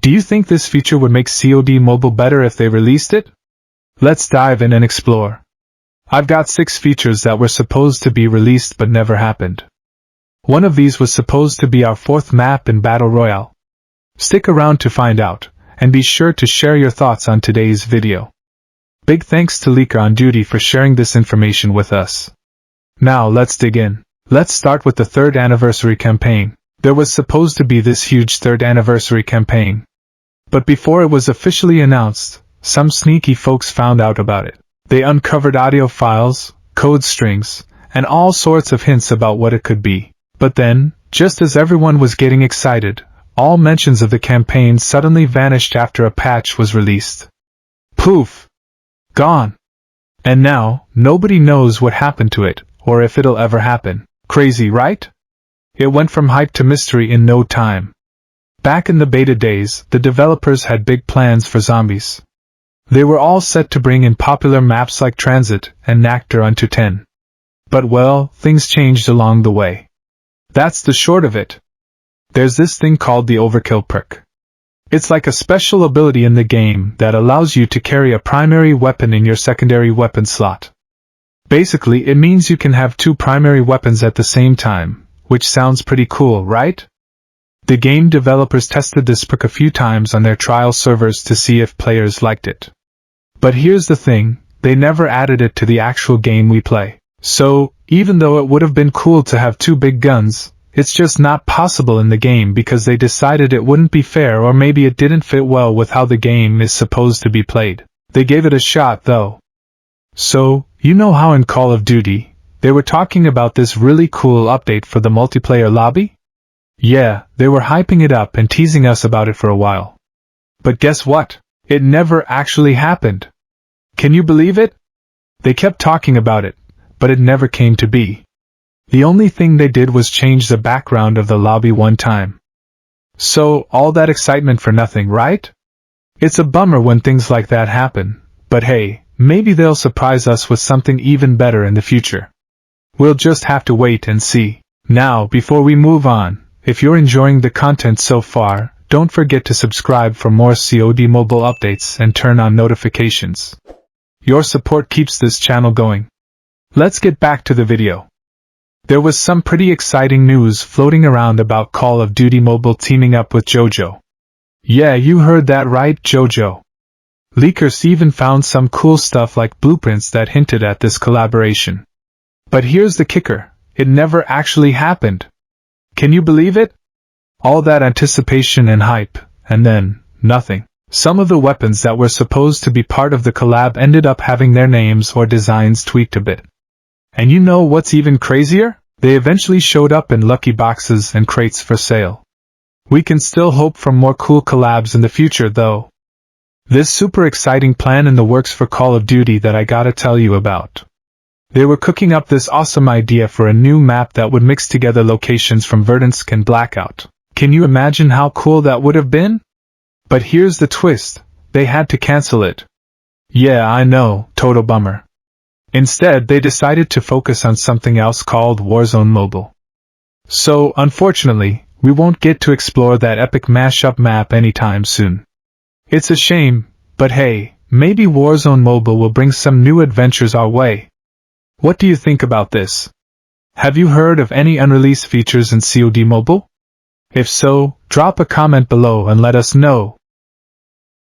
Do you think this feature would make COD Mobile better if they released it? Let's dive in and explore. I've got 6 features that were supposed to be released but never happened. One of these was supposed to be our 4th map in Battle Royale. Stick around to find out, and be sure to share your thoughts on today's video. Big thanks to Leaker on Duty for sharing this information with us. Now let's dig in. Let's start with the 3rd anniversary campaign. There was supposed to be this huge 3rd anniversary campaign. But before it was officially announced, some sneaky folks found out about it. They uncovered audio files, code strings, and all sorts of hints about what it could be. But then, just as everyone was getting excited, all mentions of the campaign suddenly vanished after a patch was released. Poof! Gone! And now, nobody knows what happened to it, or if it'll ever happen. Crazy, right? It went from hype to mystery in no time. Back in the beta days, the developers had big plans for zombies. They were all set to bring in popular maps like Transit and Nectar unto 10. But well, things changed along the way. That's the short of it. There's this thing called the Overkill perk. It's like a special ability in the game that allows you to carry a primary weapon in your secondary weapon slot. Basically, it means you can have 2 primary weapons at the same time, which sounds pretty cool, right? The game developers tested this perk a few times on their trial servers to see if players liked it. But here's the thing, they never added it to the actual game we play. So, even though it would have been cool to have 2 big guns, it's just not possible in the game because they decided it wouldn't be fair, or maybe it didn't fit well with how the game is supposed to be played. They gave it a shot though. So, you know how in Call of Duty, they were talking about this really cool update for the multiplayer lobby? Yeah, they were hyping it up and teasing us about it for a while. But guess what? It never actually happened. Can you believe it? They kept talking about it, but it never came to be. The only thing they did was change the background of the lobby one time. So, all that excitement for nothing, right? It's a bummer when things like that happen, but hey, maybe they'll surprise us with something even better in the future. We'll just have to wait and see. Now, before we move on, if you're enjoying the content so far, don't forget to subscribe for more COD mobile updates and turn on notifications. Your support keeps this channel going. Let's get back to the video. There was some pretty exciting news floating around about Call of Duty Mobile teaming up with JoJo. Yeah, you heard that right, JoJo. Leakers even found some cool stuff like blueprints that hinted at this collaboration. But here's the kicker, it never actually happened. Can you believe it? All that anticipation and hype, and then, nothing. Some of the weapons that were supposed to be part of the collab ended up having their names or designs tweaked a bit. And you know what's even crazier? They eventually showed up in lucky boxes and crates for sale. We can still hope for more cool collabs in the future though. This super exciting plan in the works for Call of Duty that I gotta tell you about. They were cooking up this awesome idea for a new map that would mix together locations from Verdansk and Blackout. Can you imagine how cool that would have been? But here's the twist, they had to cancel it. Yeah, I know, total bummer. Instead, they decided to focus on something else called Warzone Mobile. So, unfortunately, we won't get to explore that epic mashup map anytime soon. It's a shame, but hey, maybe Warzone Mobile will bring some new adventures our way. What do you think about this? Have you heard of any unreleased features in COD Mobile? If so, drop a comment below and let us know.